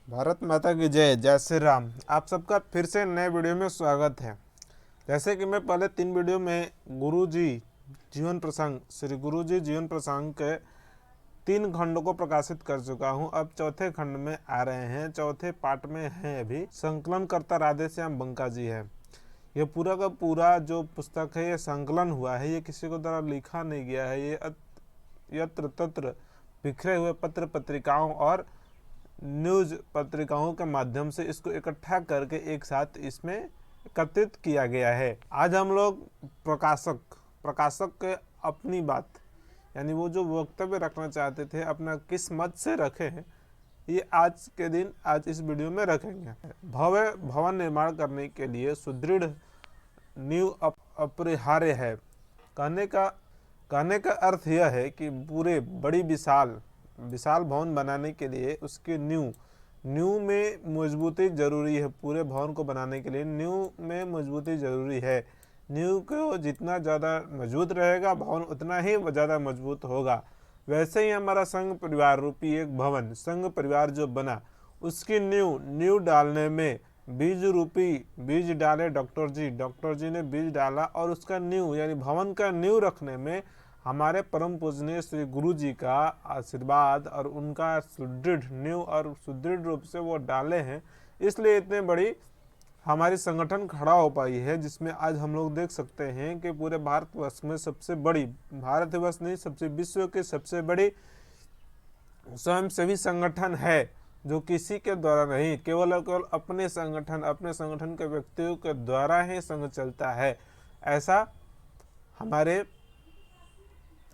भारत माता की जय। जय श्री राम। आप सबका फिर से नए वीडियो में स्वागत है। जैसे कि मैं पहले 3 वीडियो में गुरुजी जीवन प्रसंग, श्री गुरुजी जीवन प्रसंग के 3 खंडों को प्रकाशित कर चुका हूं। अब चौथे खंड में आ रहे हैं, चौथे पार्ट में है। अभी संकलन करता राधेश्याम बंका जी है। ये पूरा का पूरा जो पुस्तक है ये संकलन हुआ है, ये किसी को द्वारा लिखा नहीं गया है। ये यत्र तत्र बिखरे हुए पत्र पत्रिकाओं और न्यूज पत्रिकाओं के माध्यम से इसको इकट्ठा करके एक साथ इसमें एकत्रित किया गया है। आज हम लोग प्रकाशक के अपनी बात, यानी वो जो वक्तव्य रखना चाहते थे अपना किस मत से रखे हैं, ये आज के दिन आज इस वीडियो में रखेंगे। भव्य भवन निर्माण करने के लिए सुदृढ़ नींव अपरिहार्य है। कहने का अर्थ यह है कि पूरे बड़ी विशाल भवन बनाने के लिए उसके नींव में मजबूती जरूरी है। पूरे भवन को बनाने के लिए नींव में मजबूती जरूरी है। नींव को जितना ज़्यादा मजबूत रहेगा भवन उतना ही ज़्यादा मजबूत होगा। वैसे ही हमारा संघ परिवार रूपी एक भवन, संघ परिवार जो बना, उसकी नींव डालने में बीज रूपी बीज डाले डॉक्टर जी ने बीज डाला, और उसका नींव यानी भवन का नींव रखने में हमारे परम पूजनीय श्री गुरु जी का आशीर्वाद और उनका सुदृढ़ नींव और सुदृढ़ रूप से वो डाले हैं, इसलिए इतने बड़ी हमारी संगठन खड़ा हो पाई है, जिसमें आज हम लोग देख सकते हैं कि पूरे भारतवर्ष में सबसे बड़ी, भारतवर्ष नहीं सबसे विश्व के सबसे बड़ी स्वयंसेवी संगठन है, जो किसी के द्वारा नहीं, केवल और केवल अपने संगठन के व्यक्तियों के द्वारा ही संघ चलता है। ऐसा हमारे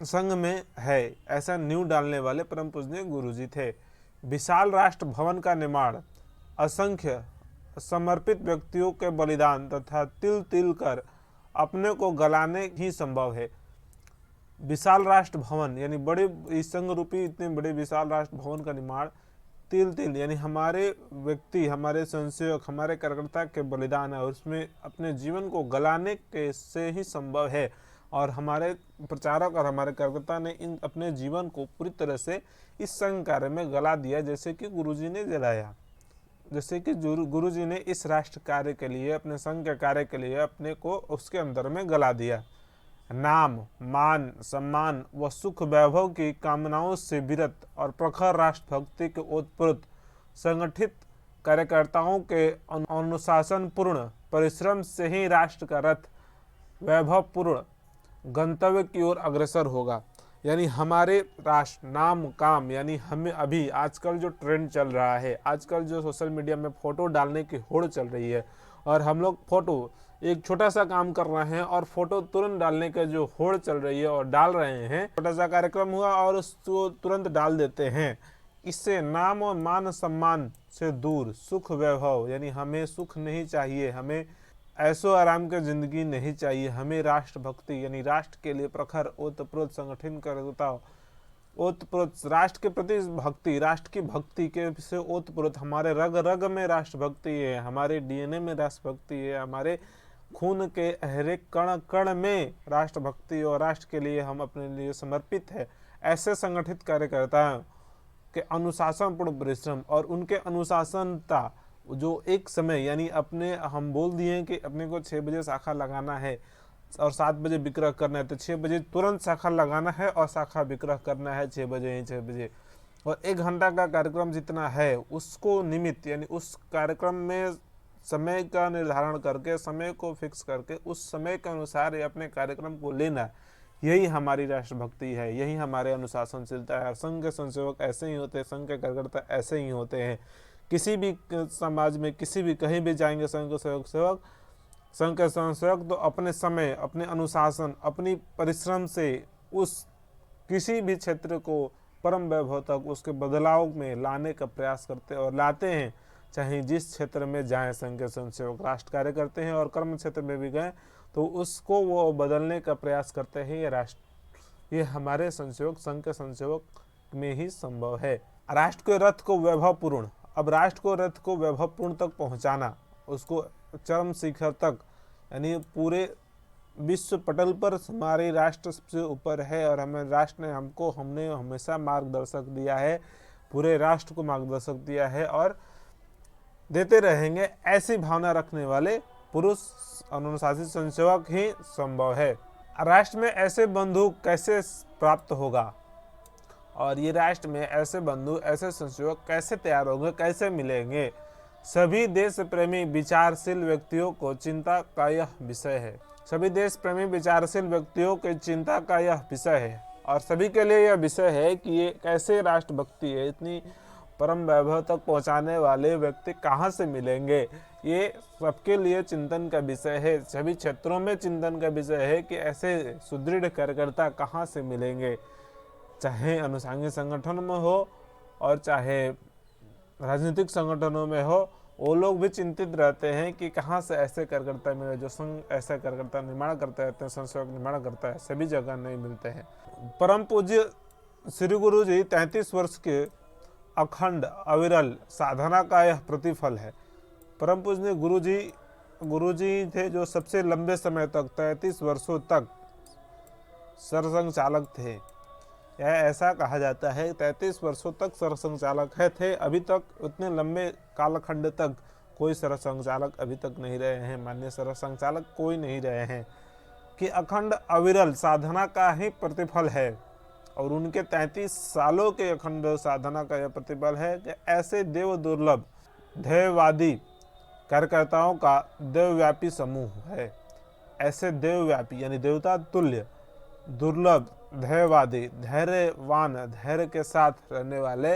संघ में है। ऐसा नींव डालने वाले परम पूजनीय गुरुजी थे। विशाल राष्ट्र भवन का निर्माण असंख्य समर्पित व्यक्तियों के बलिदान तथा तिल तिल कर अपने को गलाने ही संभव है। विशाल राष्ट्र भवन यानी बड़े, इस संघ रूपी इतने बड़े विशाल राष्ट्र भवन का निर्माण तिल यानी हमारे व्यक्ति, हमारे स्वयंसेवक, हमारे कार्यकर्ता के बलिदान है, और उसमें अपने जीवन को गलाने के से ही संभव है। और हमारे प्रचारक और हमारे कार्यकर्ता ने इन अपने जीवन को पूरी तरह से इस संघ कार्य में गला दिया, जैसे कि गुरुजी ने जलाया, जैसे कि गुरुजी ने इस राष्ट्र कार्य के लिए, अपने संघ के कार्य के लिए अपने को उसके अंदर में गला दिया। नाम, मान, सम्मान व सुख वैभव की कामनाओं से विरत और प्रखर राष्ट्र भक्ति के ओतप्रोत संगठित कार्यकर्ताओं के अनुशासन पूर्ण परिश्रम से ही राष्ट्र का रथ वैभव पूर्ण गंतव्य की ओर अग्रसर होगा। यानी हमारे राष्ट्र, नाम, काम, यानी हमें अभी आजकल जो ट्रेंड चल रहा है, आजकल जो सोशल मीडिया में फोटो डालने की होड़ चल रही है, और हम लोग फोटो एक छोटा सा काम कर रहे हैं और फोटो तुरंत डालने के जो होड़ चल रही है और डाल रहे हैं, छोटा सा कार्यक्रम हुआ और उसको तुरंत डाल देते हैं। इससे नाम और मान सम्मान से दूर सुख वैभव, यानी हमें सुख नहीं चाहिए, हमें ऐसो आराम की जिंदगी नहीं चाहिए, हमें राष्ट्र भक्ति यानी राष्ट्र के लिए प्रखर ओतप्रोत संगठन करता, ओतप्रोत राष्ट्र के प्रति भक्ति, राष्ट्र की भक्ति के से ओतप्रोत हमारे रग रग में राष्ट्र भक्ति है, हमारे डीएनए में राष्ट्र भक्ति है, हमारे खून के हर एक कण कण में राष्ट्र भक्ति और राष्ट्र के लिए हम अपने लिए समर्पित है। ऐसे संगठित कार्यकर्ताओं के अनुशासनपूर्ण परिश्रम और उनके अनुशासनता, जो एक समय यानी अपने हम बोल दिए कि अपने को 6 बजे शाखा लगाना है और 7 बजे विक्रय करना है, तो 6 बजे तुरंत शाखा लगाना है और शाखा विक्रय करना है 6 बजे, और 1 घंटा का कार्यक्रम जितना है उसको निमित्त, यानी उस कार्यक्रम में समय का निर्धारण करके, समय को फिक्स करके उस समय के अनुसार अपने कार्यक्रम को लेना, यही हमारी राष्ट्रभक्ति है, यही हमारे अनुशासनशीलता है। संघ के स्वयंसेवक ऐसे ही होते हैं, संघ के कार्यकर्ता ऐसे ही होते हैं। किसी भी समाज में, किसी भी कहीं भी जाएंगे संघ के संघ के स्वयंसेवक तो अपने समय, अपने अनुशासन, अपनी परिश्रम से उस किसी भी क्षेत्र को परम वैभव तक उसके बदलाव में लाने का प्रयास करते और लाते हैं। चाहे जिस क्षेत्र में जाएं संघ के स्वयंसेवक राष्ट्र कार्य करते हैं, और कर्म क्षेत्र में भी गए तो उसको वो बदलने का प्रयास करते हैं। ये राष्ट्र, ये हमारे स्वयंसेवक, संघ के स्वयंसेवक में ही संभव है। राष्ट्र के रथ को वैभवपूर्ण, अब राष्ट्र को रथ को वैभवपूर्ण तक पहुंचाना, उसको चरम शिखर तक, यानी पूरे विश्व पटल पर हमारे राष्ट्र सबसे ऊपर है, और हमें राष्ट्र ने हमने हमेशा मार्गदर्शक दिया है, पूरे राष्ट्र को मार्गदर्शक दिया है, और देते रहेंगे, ऐसी भावना रखने वाले पुरुष अनुशासित स्वयंसेवक ही संभव है। राष्ट्र में ऐसे बंधु कैसे प्राप्त होगा, और ये राष्ट्र में ऐसे बंधु, ऐसे स्वयंसेवक कैसे तैयार होंगे, कैसे मिलेंगे? सभी देश प्रेमी विचारशील व्यक्तियों को चिंता का यह विषय है। सभी देश प्रेमी विचारशील व्यक्तियों की चिंता का यह विषय है, और सभी के लिए यह विषय है कि ये कैसे राष्ट्रभक्ति है, इतनी परम वैभव तक पहुंचाने वाले व्यक्ति कहाँ से मिलेंगे? ये सबके लिए चिंतन का विषय है। सभी क्षेत्रों में चिंतन का विषय है कि ऐसे सुदृढ़ कार्यकर्ता कहाँ से मिलेंगे, चाहे अनुसांगिक संगठन में हो और चाहे राजनीतिक संगठनों में हो। वो लोग भी चिंतित रहते हैं कि कहाँ से ऐसे कार्यकर्ता मिले जो संघ ऐसा कार्यकर्ता निर्माण करते रहते हैं, संसेवक निर्माण करता है, सभी जगह नहीं मिलते हैं। परम पूज्य श्री गुरु जी 33 वर्ष के अखंड अविरल साधना का यह प्रतिफल है। परम पूज्य गुरु जी थे जो सबसे लंबे समय तक 33 वर्षों तक सरसंघ चालक थे। यह ऐसा कहा जाता है 33 वर्षों तक सरसंघ चालक थे। अभी तक उतने लंबे कालखंड तक कोई सरसंघ चालक अभी तक नहीं रहे हैं, माननीय सरसंघ चालक कोई नहीं रहे हैं, कि अखंड अविरल साधना का ही प्रतिफल है। और उनके 33 सालों के अखंड साधना का यह प्रतिफल है कि ऐसे देव दुर्लभ ध्येयवादी कार्यकर्ताओं का देवव्यापी समूह है। ऐसे देवव्यापी यानी देवता तुल्य दुर्लभ ध्येयवादी धैर्यवान धैर्य के साथ रहने वाले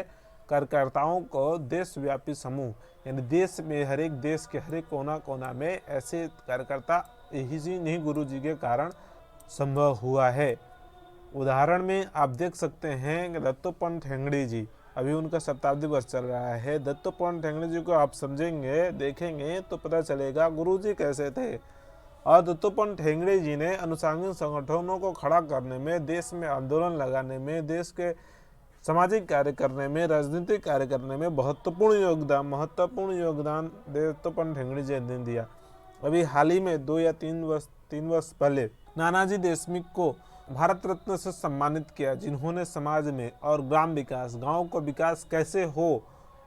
कार्यकर्ताओं को देशव्यापी समूह, यानी देश में हर एक देश के हर एक कोना कोना में ऐसे कार्यकर्ता इन्हीं गुरु जी के कारण संभव हुआ है। उदाहरण में आप देख सकते हैं कि दत्तोपंत ठेंगड़ी जी, अभी उनका शताब्दी वर्ष चल रहा है। दत्तोपंत ठेंगड़ी जी को आप समझेंगे, देखेंगे तो पता चलेगा गुरु जी कैसे थे। और दत्तोपंत ठेंगड़ी जी ने अनुसांगिक संगठनों को खड़ा करने में, देश में आंदोलन लगाने में, देश के सामाजिक कार्य करने में, राजनीतिक कार्य करने में महत्वपूर्ण योगदान दत्तोपंत ठेंगड़ी जी ने दिया। अभी हाल ही में 2 या 3 वर्ष पहले नानाजी देशमुख को भारत रत्न से सम्मानित किया, जिन्होंने समाज में और ग्राम विकास, गांव को विकास कैसे हो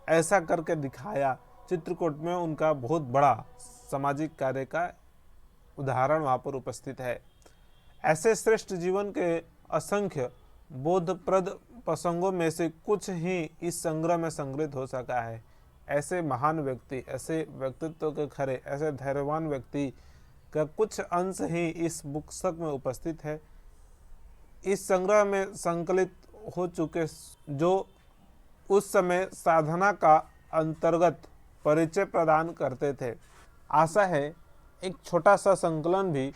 ऐसा करके दिखाया। चित्रकूट में उनका बहुत बड़ा सामाजिक कार्य का उदाहरण वहाँ पर उपस्थित है। ऐसे श्रेष्ठ जीवन के असंख्य बोधप्रद प्रसंगों में से कुछ ही इस संग्रह में संग्रहित हो सका है। ऐसे महान व्यक्ति, ऐसे व्यक्तित्व के खरे, ऐसे धैर्यवान व्यक्ति का कुछ अंश ही इस पुस्तक में उपस्थित है। इस संग्रह में संकलित हो चुके जो उस समय साधना का अंतर्गत परिचय प्रदान करते थे। आशा है एक छोटा सा संकलन भी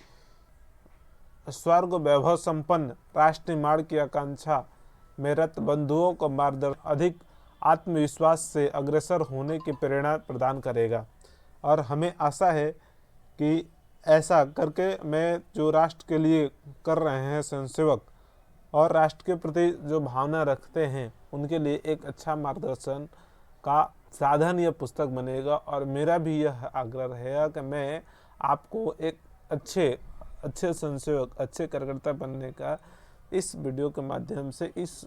स्वर्ग वैभव संपन्न राष्ट्र निर्माण की आकांक्षा में रत बंधुओं को मार्गदर्शन, अधिक आत्मविश्वास से अग्रसर होने की प्रेरणा प्रदान करेगा। और हमें आशा है कि ऐसा करके मैं जो राष्ट्र के लिए कर रहे हैं स्वयंसेवक और राष्ट्र के प्रति जो भावना रखते हैं, उनके लिए एक अच्छा मार्गदर्शन का साधन यह पुस्तक बनेगा। और मेरा भी यह आग्रह है कि मैं आपको एक अच्छे स्वयंसेवक, अच्छे कार्यकर्ता बनने का इस वीडियो के माध्यम से, इस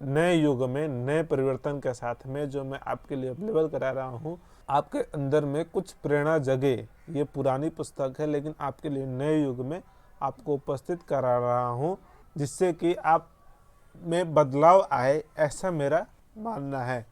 नए युग में नए परिवर्तन के साथ में जो मैं आपके लिए अवेलेबल करा रहा हूँ, आपके अंदर में कुछ प्रेरणा जगे। ये पुरानी पुस्तक है लेकिन आपके लिए नए युग में आपको उपस्थित करा रहा हूँ, जिससे कि आप में बदलाव आए, ऐसा मेरा मानना है।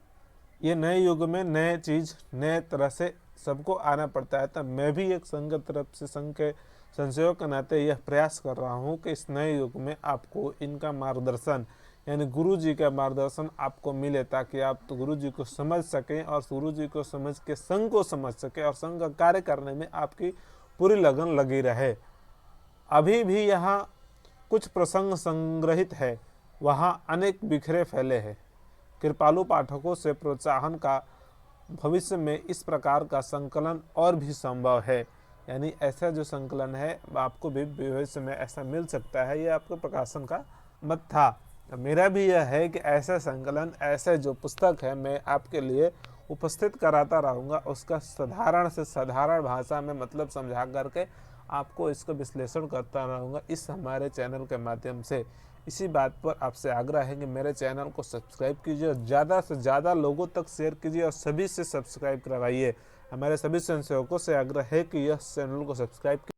ये नए युग में नए चीज़ नए तरह से सबको आना पड़ता है। तो मैं भी एक संघ तरफ से, संघ के संसेवक के नाते यह प्रयास कर रहा हूँ कि इस नए युग में आपको इनका मार्गदर्शन यानी गुरु जी का मार्गदर्शन आपको मिले, ताकि आप तो गुरु जी को समझ सकें और गुरु जी को समझ के संघ को समझ सकें और संघ का कार्य करने में आपकी पूरी लगन लगी रहे। अभी भी यहाँ कुछ प्रसंग संग्रहित है, वहाँ अनेक बिखरे फैले हैं। कृपालु पाठकों से प्रोत्साहन का भविष्य में इस प्रकार का संकलन और भी संभव है, यानी ऐसा जो संकलन है आपको भी भविष्य में ऐसा मिल सकता है। ये आपके प्रकाशन का मत था। मेरा भी यह है कि ऐसा संकलन, ऐसे जो पुस्तक है मैं आपके लिए उपस्थित कराता रहूँगा, उसका साधारण से साधारण भाषा में मतलब समझा करके आपको इसका विश्लेषण करता रहूँगा इस हमारे चैनल के माध्यम से। इसी बात पर आपसे आग्रह है कि मेरे चैनल को सब्सक्राइब कीजिए और ज़्यादा से ज़्यादा लोगों तक शेयर कीजिए और सभी से सब्सक्राइब करवाइए। हमारे सभी स्वयंसेवकों से आग्रह है कि यह चैनल को सब्सक्राइब